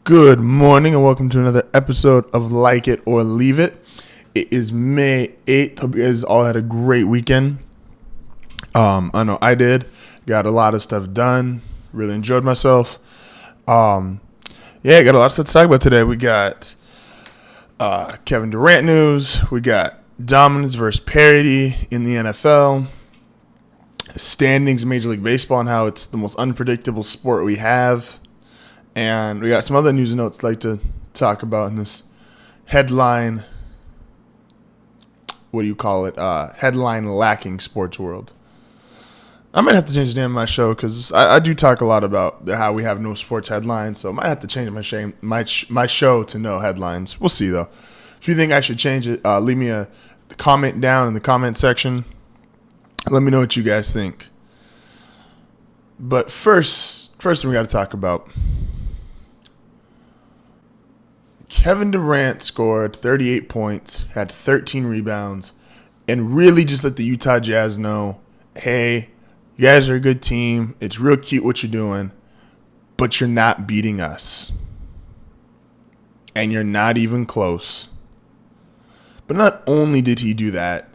Good morning and welcome to another episode of Like It or Leave It. It is May 8th. Hope you guys all had a great weekend. I know I did. Got a lot of stuff done. Really enjoyed myself. Got a lot of stuff to talk about today. We got Kevin Durant news. We got dominance versus parity in the NFL. Standings in Major League Baseball and how it's the most unpredictable sport we have. And we got some other news and notes I'd like to talk about in this headline, headline lacking sports world. I might have to change the name of my show because I do talk a lot about how we have no sports headlines. So I might have to change my show to no headlines. We'll see, though. If you think I should change it, leave me a comment down in the comment section. Let me know what you guys think. But first thing we got to talk about. Kevin Durant scored 38 points, had 13 rebounds, and really just let the Utah Jazz know, hey, you guys are a good team. It's real cute what you're doing, but you're not beating us. And you're not even close. But not only did he do that,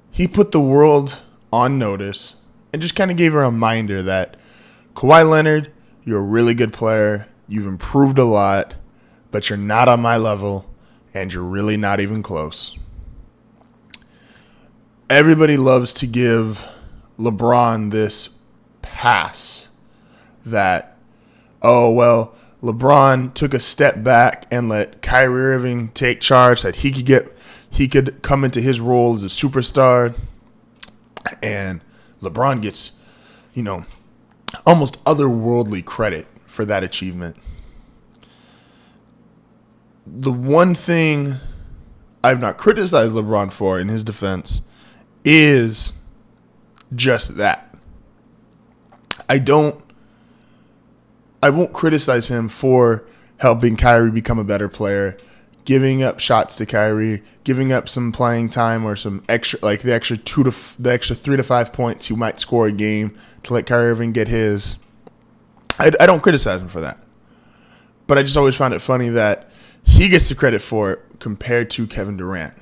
he put the world on notice and just kind of gave a reminder that Kawhi Leonard, you're a really good player. You've improved a lot. But you're not on my level, and you're really not even close. Everybody loves to give LeBron this pass that, LeBron took a step back and let Kyrie Irving take charge, that he could come into his role as a superstar, and LeBron gets, almost otherworldly credit for that achievement. The one thing I've not criticized LeBron for in his defense is just that. I won't criticize him for helping Kyrie become a better player, giving up shots to Kyrie, giving up some playing time or some extra, like the extra 3 to 5 points he might score a game to let Kyrie Irving get his. I don't criticize him for that. But I just always find it funny that he gets the credit for it compared to Kevin Durant.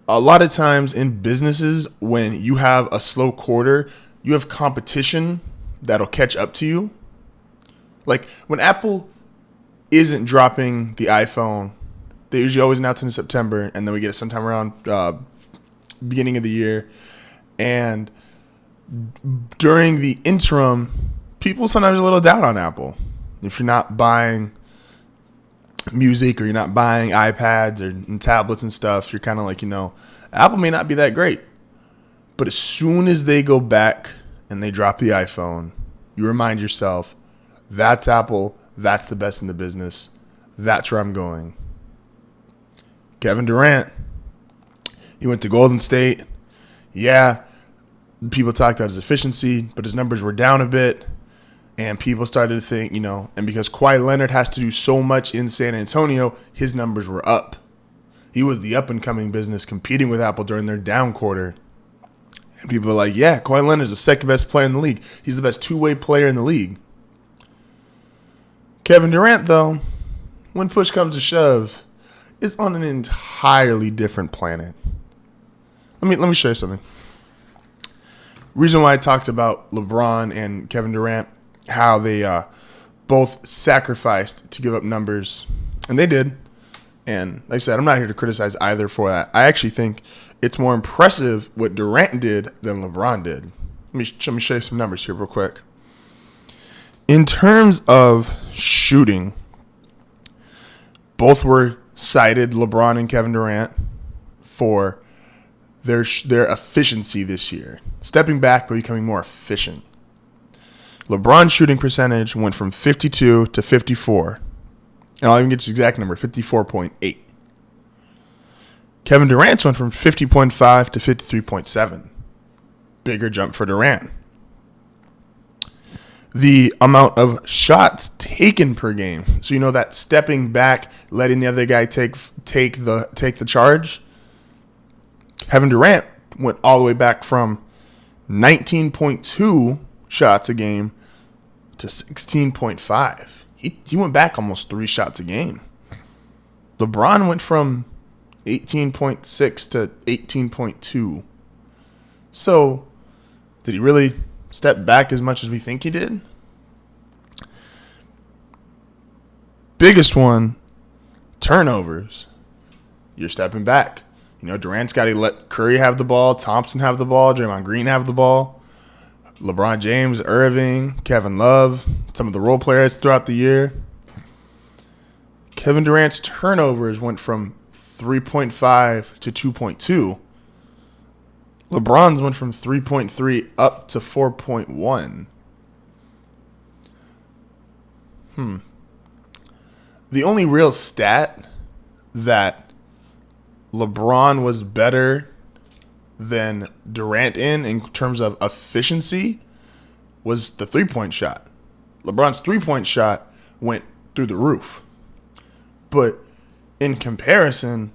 A lot of times in businesses, when you have a slow quarter, you have competition that'll catch up to you. Like when Apple isn't dropping the iPhone, they usually always announce it in September, and then we get it sometime around beginning of the year. And during the interim, people sometimes are a little down on Apple. If you're not buying music or you're not buying iPads and tablets and stuff, you're kind of like, Apple may not be that great. But as soon as they go back and they drop the iPhone, you remind yourself, that's Apple, that's the best in the business, that's where I'm going. Kevin Durant, he went to Golden State. Yeah, people talked about his efficiency, but his numbers were down a bit. And people started to think, and because Kawhi Leonard has to do so much in San Antonio, his numbers were up. He was the up-and-coming business competing with Apple during their down quarter. And people are like, yeah, Kawhi Leonard is the second best player in the league. He's the best two-way player in the league. Kevin Durant, though, when push comes to shove, is on an entirely different planet. Let me show you something. Reason why I talked about LeBron and Kevin Durant, how they both sacrificed to give up numbers, and they did. And like I said, I'm not here to criticize either for that. I actually think it's more impressive what Durant did than LeBron did. Let me show you some numbers here real quick. In terms of shooting, both were cited, LeBron and Kevin Durant, for their efficiency this year. Stepping back but becoming more efficient. LeBron's shooting percentage went from 52 to 54. And I'll even get you the exact number, 54.8. Kevin Durant's went from 50.5 to 53.7. Bigger jump for Durant. The amount of shots taken per game. So that stepping back, letting the other guy take the charge. Kevin Durant went all the way back from 19.2 shots a game to 16.5. he went back almost 3 shots a game. LeBron went from 18.6 to 18.2. So, did he really step back as much as we think he did? Biggest one, turnovers. You're stepping back. Durant's got to let Curry have the ball, Thompson have the ball, Draymond Green have the ball, LeBron James, Irving, Kevin Love, some of the role players throughout the year. Kevin Durant's turnovers went from 3.5 to 2.2. LeBron's went from 3.3 up to 4.1. The only real stat that LeBron was better than Durant in terms of efficiency was the three-point shot. LeBron's three-point shot went through the roof. But in comparison,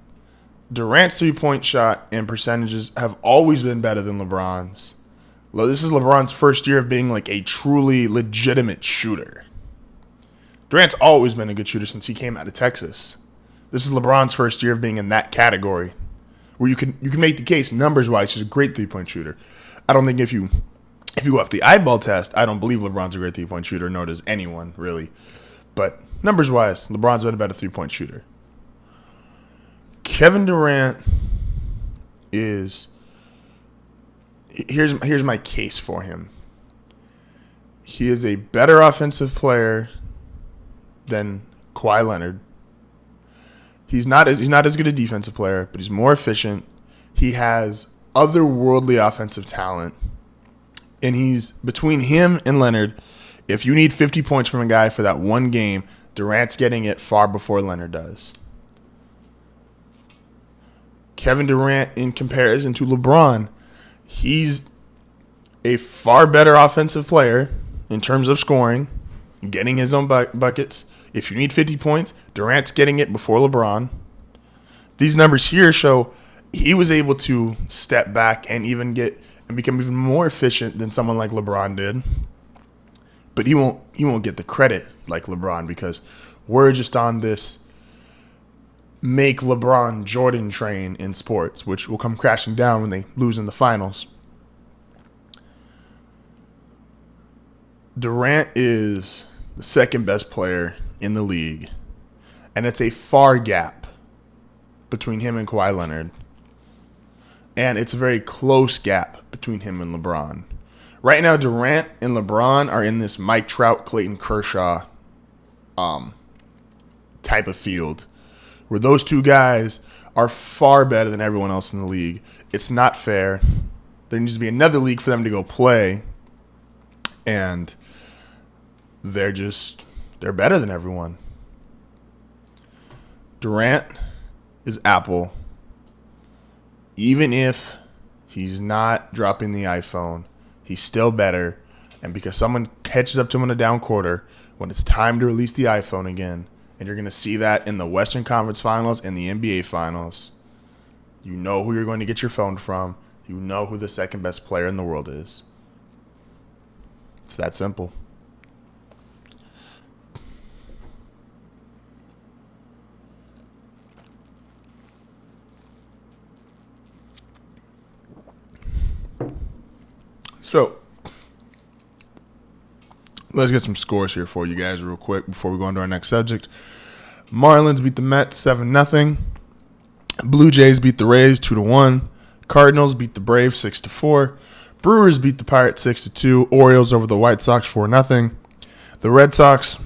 Durant's three-point shot and percentages have always been better than LeBron's. This is LeBron's first year of being like a truly legitimate shooter. Durant's always been a good shooter since he came out of Texas. This is LeBron's first year of being in that category, where you can make the case numbers-wise he's a great three-point shooter. I don't think if you go off the eyeball test, I don't believe LeBron's a great three-point shooter, nor does anyone really. But numbers-wise, LeBron's been a better three-point shooter. Kevin Durant is here's my case for him. He is a better offensive player than Kawhi Leonard. He's not as good a defensive player, but he's more efficient. He has otherworldly offensive talent. And he's between him and Leonard, if you need 50 points from a guy for that one game, Durant's getting it far before Leonard does. Kevin Durant, in comparison to LeBron, he's a far better offensive player in terms of scoring, getting his own buckets. If you need 50 points, Durant's getting it before LeBron. These numbers here show he was able to step back and become even more efficient than someone like LeBron did. But he won't get the credit like LeBron because we're just on this make LeBron Jordan train in sports, which will come crashing down when they lose in the finals. Durant is the second best player in the league, and it's a far gap between him and Kawhi Leonard, and it's a very close gap between him and LeBron. Right now, Durant and LeBron are in this Mike Trout, Clayton Kershaw type of field, where those two guys are far better than everyone else in the league. It's not fair. There needs to be another league for them to go play, and they're better than everyone. Durant is Apple. Even if he's not dropping the iPhone, he's still better. And because someone catches up to him in a down quarter, when it's time to release the iPhone again, and you're going to see that in the Western Conference Finals and the NBA Finals, you know who you're going to get your phone from. You know who the second best player in the world is. It's that simple. So, let's get some scores here for you guys real quick before we go on to our next subject. Marlins beat the Mets 7-0. Blue Jays beat the Rays 2-1. Cardinals beat the Braves 6-4. Brewers beat the Pirates 6-2. Orioles over the White Sox 4-0. The Red Sox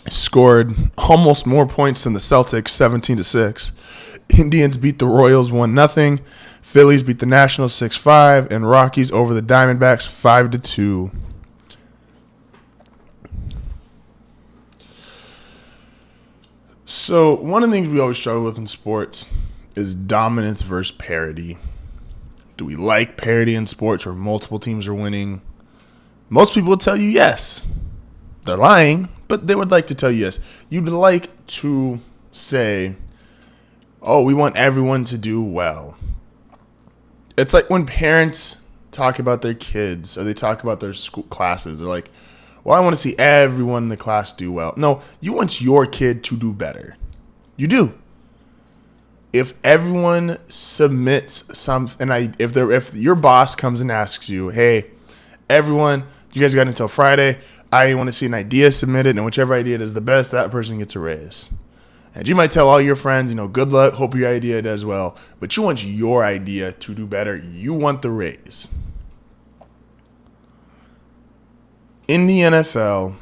scored almost more points than the Celtics 17-6. Indians beat the Royals 1-0. Phillies beat the Nationals 6-5, and Rockies over the Diamondbacks 5-2. So one of the things we always struggle with in sports is dominance versus parity. Do we like parity in sports where multiple teams are winning? Most people would tell you yes. They're lying, but they would like to tell you yes. You'd like to say, oh, we want everyone to do well. It's like when parents talk about their kids or they talk about their school classes. They're like, Well, I want to see everyone in the class do well. No, you want your kid to do better. You do. If everyone submits something, if your boss comes and asks you, hey, everyone, you guys got until Friday. I want to see an idea submitted, and whichever idea does the best, that person gets a raise. And you might tell all your friends, good luck, hope your idea does well. But you want your idea to do better. You want the raise. In the NFL,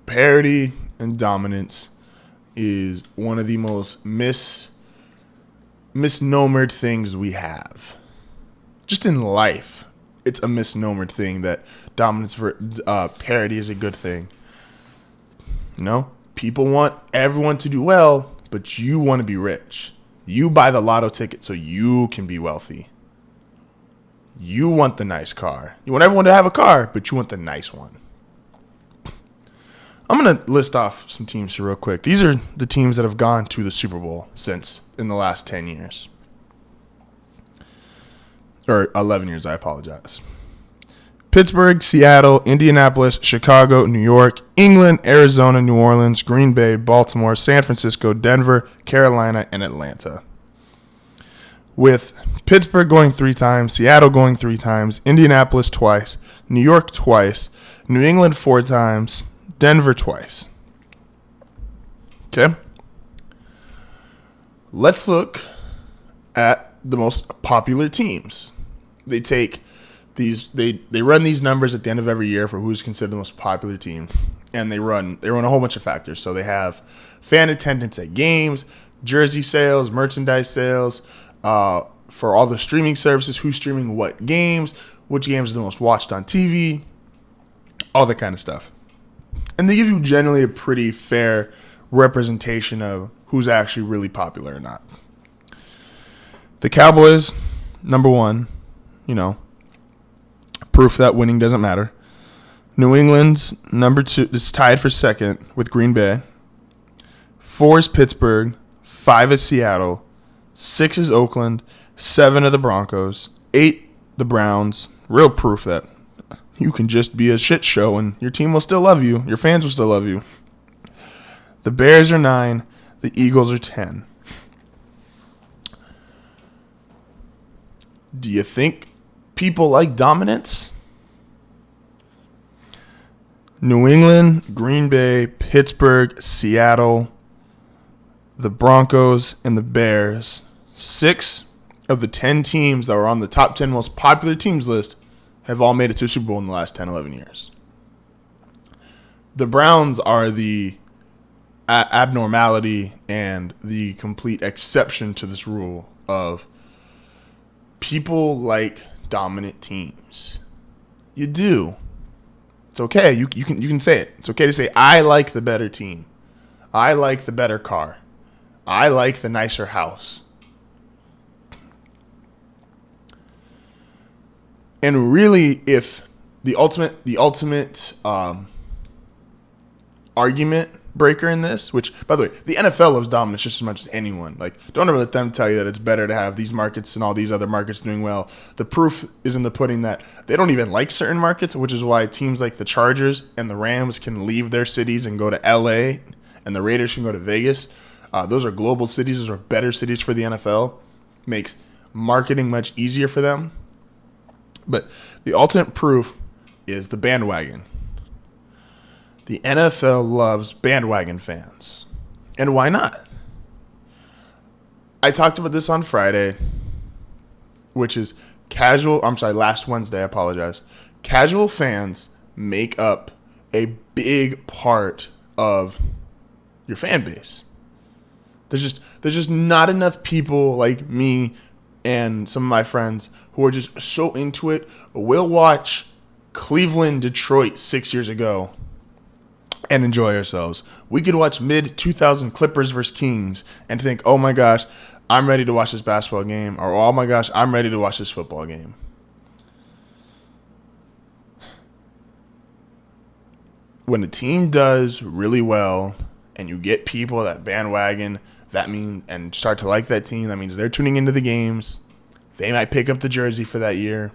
parity and dominance is one of the most misnomered things we have. Just in life, it's a misnomered thing that dominance for parity is a good thing. People want everyone to do well, but you want to be rich. You buy the lotto ticket so you can be wealthy. You want the nice car. You want everyone to have a car, but you want the nice one. I'm going to list off some teams here real quick. These are the teams that have gone to the Super Bowl in the last 10 years. Or 11 years, I apologize. Pittsburgh, Seattle, Indianapolis, Chicago, New York, England, Arizona, New Orleans, Green Bay, Baltimore, San Francisco, Denver, Carolina, and Atlanta. With Pittsburgh going 3 times, Seattle going 3 times, Indianapolis twice, New York twice, New England 4 times, Denver twice. Okay? Let's look at the most popular teams. They take they run these numbers at the end of every year for who's considered the most popular team, and they run a whole bunch of factors. So they have fan attendance at games, jersey sales, merchandise sales, for all the streaming services, who's streaming what games, which games are the most watched on TV, all that kind of stuff. And they give you generally a pretty fair representation of who's actually really popular or not. The Cowboys, number 1, proof that winning doesn't matter. New England's number 2 is tied for second with Green Bay. 4 is Pittsburgh. 5 is Seattle. 6 is Oakland. 7 are the Broncos. 8, the Browns. Real proof that you can just be a shit show and your team will still love you. Your fans will still love you. The Bears are 9. The Eagles are 10. Do you think people like dominance? New England, Green Bay, Pittsburgh, Seattle, the Broncos, and the Bears. 6 of the 10 teams that were on the top 10 most popular teams list have all made it to a Super Bowl in the last 10, 11 years. The Browns are the abnormality and the complete exception to this rule of people like dominant teams. You do. It's okay. You can say it. It's okay to say, I like the better team. I like the better car. I like the nicer house. And really, if the ultimate argument breaker in this, which, by the way, the NFL loves dominance just as much as anyone. Like, don't ever let them tell you that it's better to have these markets and all these other markets doing well. The proof is in the pudding that they don't even like certain markets, which is why teams like the Chargers and the Rams can leave their cities and go to LA, and the Raiders can go to Vegas. Those are global cities. Those are better cities for the NFL. Makes marketing much easier for them. But the ultimate proof is the bandwagon. The NFL loves bandwagon fans. And why not? I talked about this on Friday, which is last Wednesday, I apologize. Casual fans make up a big part of your fan base. There's just not enough people like me and some of my friends who are just so into it. We'll watch Cleveland, Detroit 6 years ago and enjoy ourselves. We could watch mid-2000 Clippers versus Kings and think, oh my gosh, I'm ready to watch this basketball game, or oh my gosh, I'm ready to watch this football game. When a team does really well and you get people that bandwagon, and start to like that team, that means they're tuning into the games. They might pick up the jersey for that year.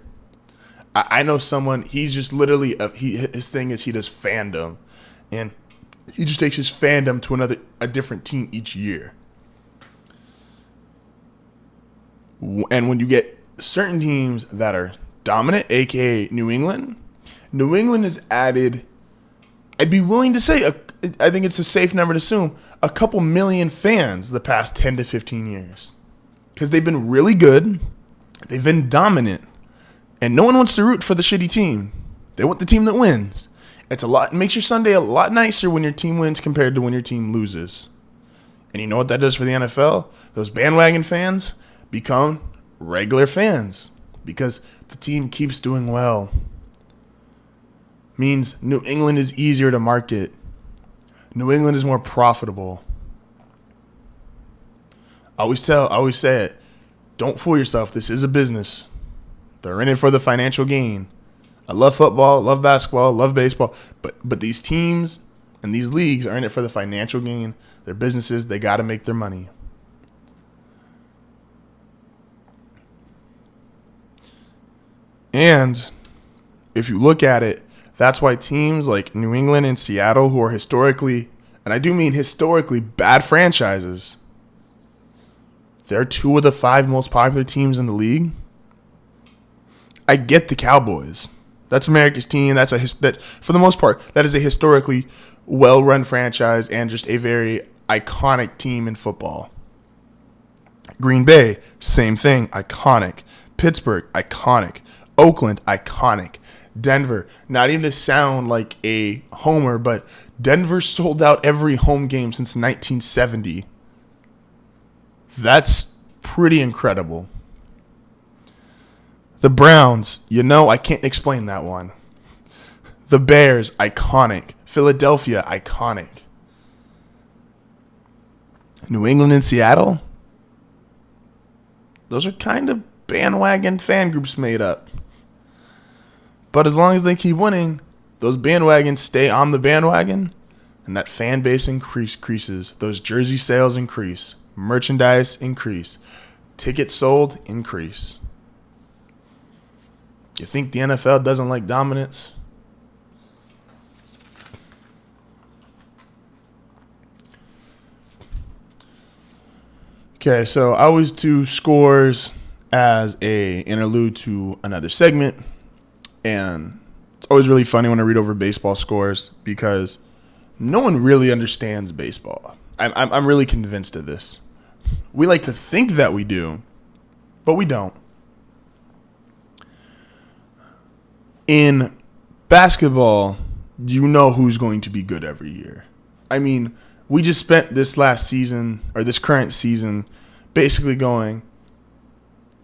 I know someone. He's just literally his thing is he does fandom, and he just takes his fandom to a different team each year. And when you get certain teams that are dominant, aka New England has added. I'd be willing to say, I think it's a safe number to assume, a couple million fans the past 10 to 15 years. Because they've been really good, they've been dominant, and no one wants to root for the shitty team. They want the team that wins. It makes your Sunday a lot nicer when your team wins compared to when your team loses. And you know what that does for the NFL? Those bandwagon fans become regular fans because the team keeps doing well. Means New England is easier to market. New England is more profitable. I always say it. Don't fool yourself. This is a business. They're in it for the financial gain. I love football, love basketball, love baseball, but these teams and these leagues are in it for the financial gain. They're businesses. They got to make their money. And if you look at it, that's why teams like New England and Seattle, who are historically, and I do mean historically, bad franchises, they're 2 of the 5 most popular teams in the league. I get the Cowboys. That's America's team. That for the most part, that is a historically well-run franchise and just a very iconic team in football. Green Bay, same thing, iconic. Pittsburgh, iconic. Oakland, iconic. Denver, not even to sound like a homer, but Denver sold out every home game since 1970. That's pretty incredible. The Browns, I can't explain that one. The Bears, iconic. Philadelphia, iconic. New England and Seattle, those are kind of bandwagon fan groups made up. But as long as they keep winning, those bandwagons stay on the bandwagon, and that fan base increases. Those jersey sales increase. Merchandise increase. Tickets sold increase. You think the NFL doesn't like dominance? Okay, so I always do scores as a interlude to another segment. And it's always really funny when I read over baseball scores because no one really understands baseball. I'm really convinced of this. We like to think that we do, but we don't. In basketball, you know who's going to be good every year. I mean, we just spent this current season basically going,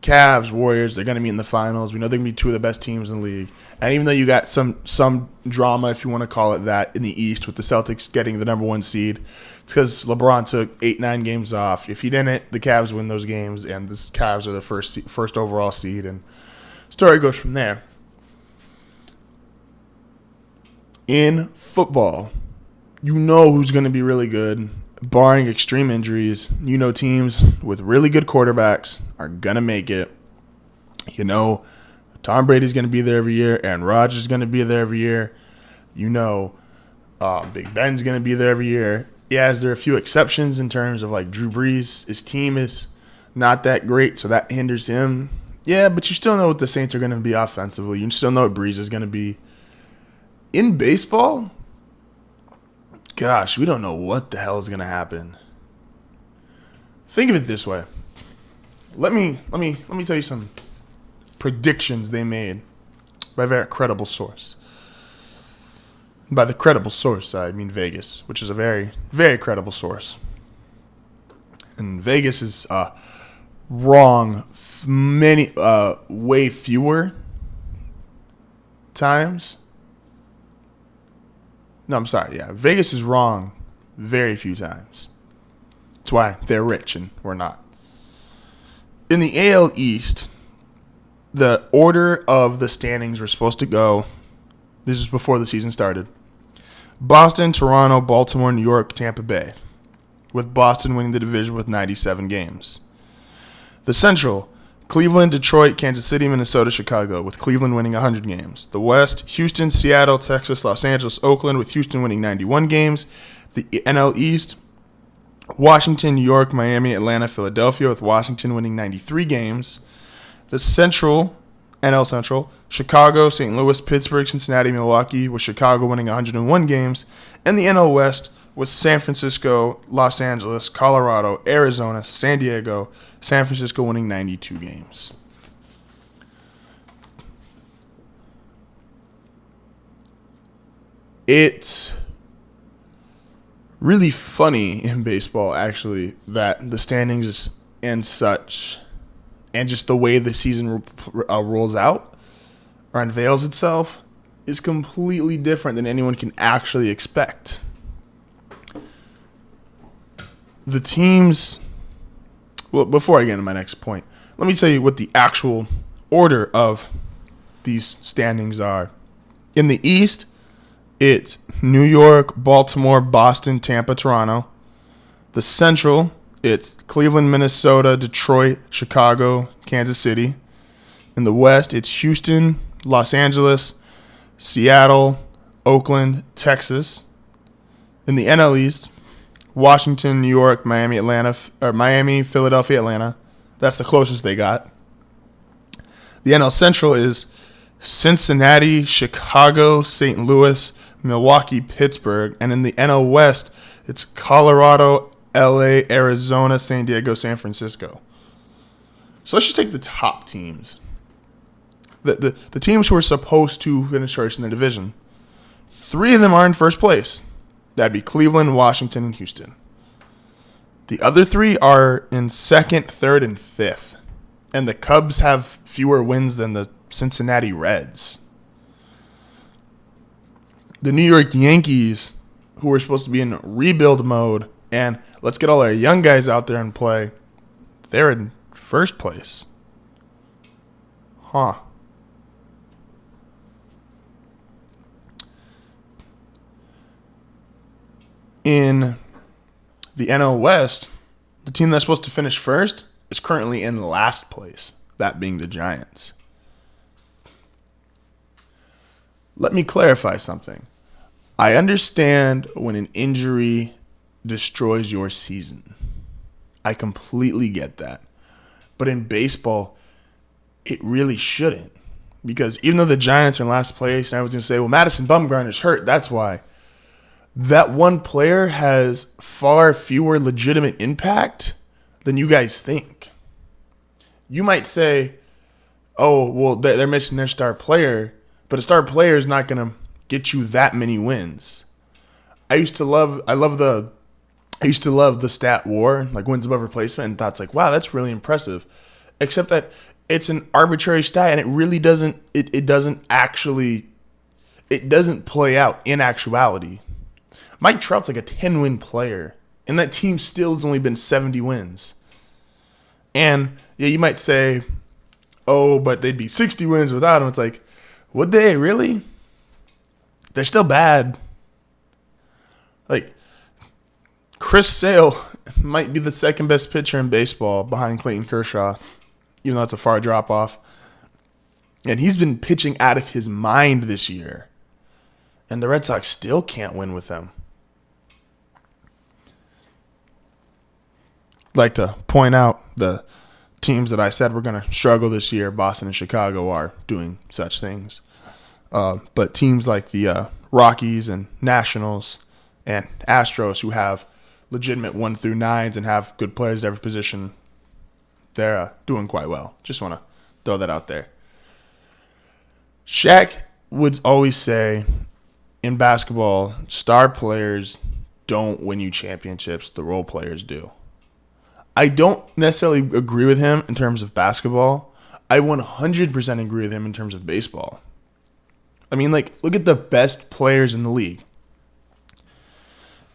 Cavs, Warriors, they're going to meet in the finals. We know they're going to be 2 of the best teams in the league. And even though you got some drama, if you want to call it that, in the East with the Celtics getting the number 1 seed, it's because LeBron took 8-9 games off. If he didn't, the Cavs win those games, and the Cavs are the first overall seed, and story goes from there. In football, you know who's going to be really good. Barring extreme injuries, teams with really good quarterbacks are going to make it. Tom Brady's going to be there every year. Aaron Rodgers is going to be there every year. Big Ben's going to be there every year. Yeah, there are a few exceptions in terms of like Drew Brees. His team is not that great, so that hinders him. Yeah, but you still know what the Saints are going to be offensively. You still know what Brees is going to be. In baseball, gosh, we don't know what the hell is going to happen. Think of it this way. Let me tell you some predictions they made by a very credible source. By the credible source, I mean Vegas, which is a very, very credible source. And Vegas is wrong way fewer times. No, I'm sorry. Yeah, Vegas is wrong very few times. That's why they're rich and we're not. In the AL East, the order of the standings were supposed to go, this is before the season started, Boston, Toronto, Baltimore, New York, Tampa Bay, with Boston winning the division with 97 games. The Central, Cleveland, Detroit, Kansas City, Minnesota, Chicago, with Cleveland winning 100 games. The West, Houston, Seattle, Texas, Los Angeles, Oakland, with Houston winning 91 games. The NL East, Washington, New York, Miami, Atlanta, Philadelphia, with Washington winning 93 games. The Central, NL Central, Chicago, St. Louis, Pittsburgh, Cincinnati, Milwaukee, with Chicago winning 101 games. And the NL West was San Francisco, Los Angeles, Colorado, Arizona, San Diego, San Francisco winning 92 games. It's really funny in baseball, actually, that the standings and such, and just the way the season rolls out or unveils itself, is completely different than anyone can actually expect. The teams, well, before I get into my next point, let me tell you what the actual order of these standings are. In the East, it's New York, Baltimore, Boston, Tampa, Toronto. The Central, it's Cleveland, Minnesota, Detroit, Chicago, Kansas City. In the West, it's Houston, Los Angeles, Seattle, Oakland, Texas. In the NL East, Washington, New York, Miami, Philadelphia, Atlanta. That's the closest they got. The NL Central is Cincinnati, Chicago, St. Louis, Milwaukee, Pittsburgh. And in the NL West, it's Colorado, LA, Arizona, San Diego, San Francisco. So let's just take the top teams. The teams who are supposed to finish first in their division. 3 of them are in first place. That'd be Cleveland, Washington, and Houston. The other 3 are in second, third, and fifth. And the Cubs have fewer wins than the Cincinnati Reds. The New York Yankees, who are supposed to be in rebuild mode, and let's get all our young guys out there and play, they're in first place. Huh. In the NL West, the team that's supposed to finish first is currently in last place, that being the Giants. Let me clarify something. I understand when an injury destroys your season. I completely get that. But in baseball, it really shouldn't. Because even though the Giants are in last place, and I was going to say, well, Madison Bumgarner's hurt, that's why. That one player has far fewer legitimate impact than you guys think. You might say, oh, well, they're missing their star player, but a star player is not going to get you that many wins. I used to love the stat war, like wins above replacement, and thought it's like, wow, that's really impressive. Except that it's an arbitrary stat, and it really doesn't play out in actuality. Mike Trout's like a 10-win player, and that team still has only been 70 wins. And yeah, you might say, oh, but they'd be 60 wins without him. It's like, would they really? They're still bad. Like, Chris Sale might be the second best pitcher in baseball behind Clayton Kershaw, even though it's a far drop off. And he's been pitching out of his mind this year. And the Red Sox still can't win with him. Like to point out the teams that I said were going to struggle this year, Boston and Chicago, are doing such things. But teams like the Rockies and Nationals and Astros, who have legitimate 1 through 9s and have good players at every position, they're doing quite well. Just want to throw that out there. Shaq would always say, in basketball, star players don't win you championships. The role players do. I don't necessarily agree with him in terms of basketball. I 100% agree with him in terms of baseball. I mean, like, look at the best players in the league.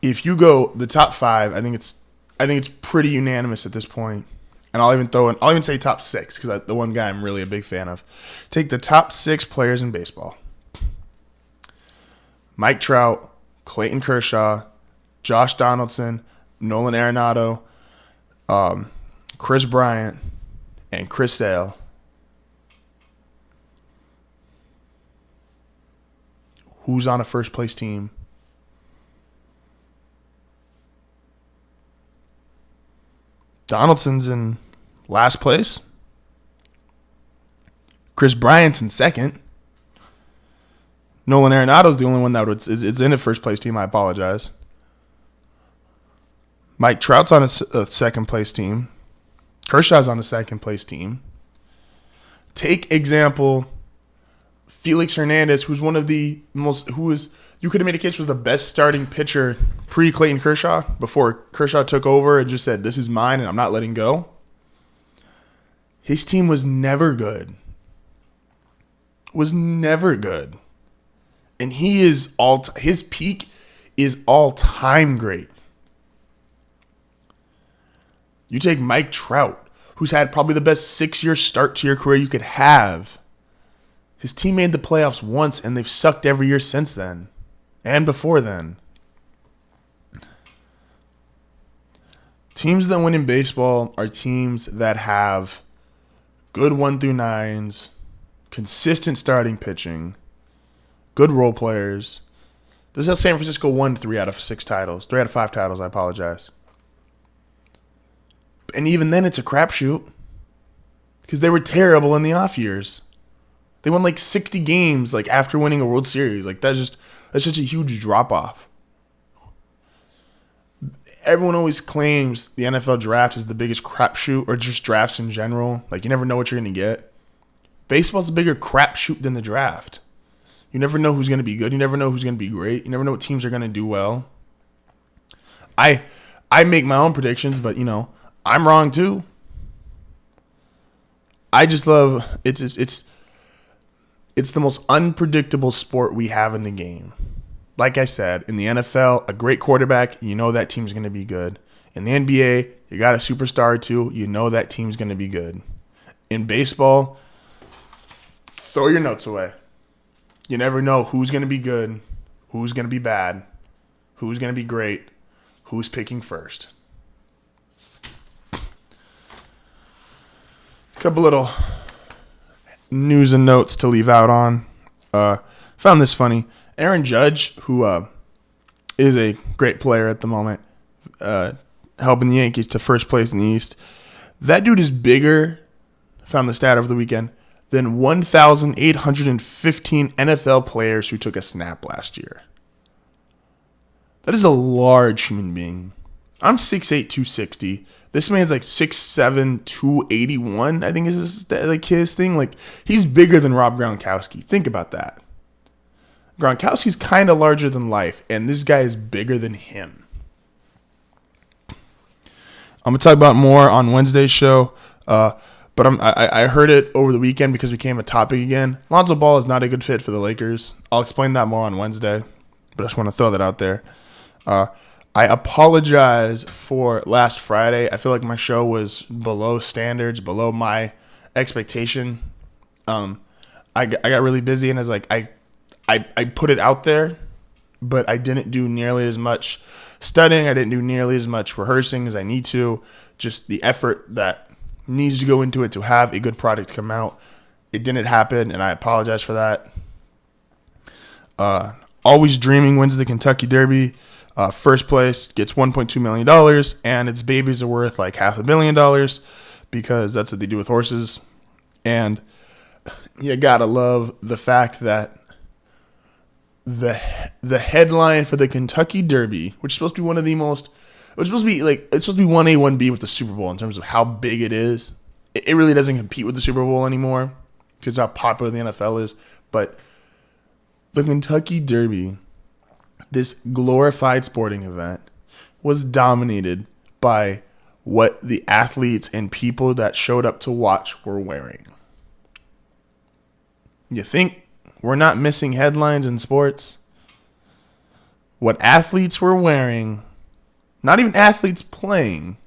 If you go the top 5, I think it's pretty unanimous at this point. And I'll even say top 6 because the one guy I'm really a big fan of. Take the top 6 players in baseball. Mike Trout, Clayton Kershaw, Josh Donaldson, Nolan Arenado, Chris Bryant, and Chris Sale. Who's on a first place team? Donaldson's in last place. Chris Bryant's in second. Nolan Arenado's the only one that is in a first place team. I apologize. Mike Trout's on a second place team. Kershaw's on a second place team. Take example, Felix Hernandez, who's one of the most, you could have made a case was the best starting pitcher pre-Clayton Kershaw, before Kershaw took over and just said, this is mine and I'm not letting go. His team was never good. And his peak is all-time great. You take Mike Trout, who's had probably the best 6-year start to your career you could have. His team made the playoffs once, and they've sucked every year since then. And before then. Teams that win in baseball are teams that have good 1 through 9s, consistent starting pitching, good role players. This is how San Francisco won 3 out of 6 titles. 3 out of 5 titles, I apologize. And even then, it's a crapshoot. Because they were terrible in the off years. They won like 60 games like after winning a World Series. Like that's such a huge drop-off. Everyone always claims the NFL draft is the biggest crapshoot, or just drafts in general. Like you never know what you're going to get. Baseball's a bigger crapshoot than the draft. You never know who's going to be good. You never know who's going to be great. You never know what teams are going to do well. I make my own predictions, but I'm wrong too. I just love it's the most unpredictable sport we have in the game. Like I said, in the NFL, a great quarterback, that team's going to be good. In the NBA, you got a superstar or two, that team's going to be good. In baseball, throw your notes away. You never know who's going to be good, who's going to be bad, who's going to be great, who's picking first. Couple little news and notes to leave out on. Found this funny. Aaron Judge, who is a great player at the moment, helping the Yankees to first place in the East. That dude is bigger, found the stat over the weekend, than 1,815 NFL players who took a snap last year. That is a large human being. I'm 6'8", 260. This man's like 6'7", 281, I think is his thing. Like, he's bigger than Rob Gronkowski. Think about that. Gronkowski's kind of larger than life, and this guy is bigger than him. I'm going to talk about more on Wednesday's show, but I heard it over the weekend because it became a topic again. Lonzo Ball is not a good fit for the Lakers. I'll explain that more on Wednesday, but I just want to throw that out there. I apologize for last Friday. I feel like my show was below standards, below my expectation. I got really busy, and I was like, I put it out there, but I didn't do nearly as much studying. I didn't do nearly as much rehearsing as I need to. Just the effort that needs to go into it to have a good product come out. It didn't happen, and I apologize for that. Always Dreaming wins the Kentucky Derby. First place gets $1.2 million, and its babies are worth like $500 million because that's what they do with horses. And you gotta love the fact that the headline for the Kentucky Derby, which is supposed to be one of the most, it's supposed to be 1A, 1B with the Super Bowl in terms of how big it is. It really doesn't compete with the Super Bowl anymore because of how popular the NFL is. But the Kentucky Derby, this glorified sporting event, was dominated by what the athletes and people that showed up to watch were wearing. You think we're not missing headlines in sports? What athletes were wearing, not even athletes playing,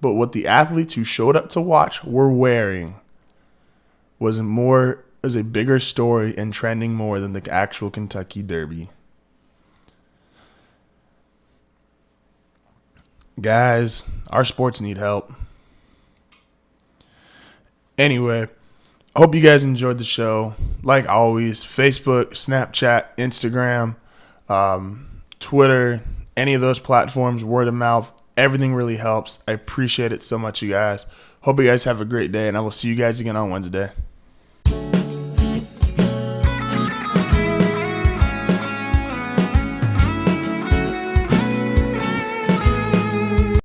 but what the athletes who showed up to watch were wearing was a bigger story and trending more than the actual Kentucky Derby. Guys, our sports need help. Anyway, I hope you guys enjoyed the show. Like always, Facebook, Snapchat, Instagram, Twitter, any of those platforms, word of mouth, everything really helps. I appreciate it so much, you guys. Hope you guys have a great day, and I will see you guys again on Wednesday.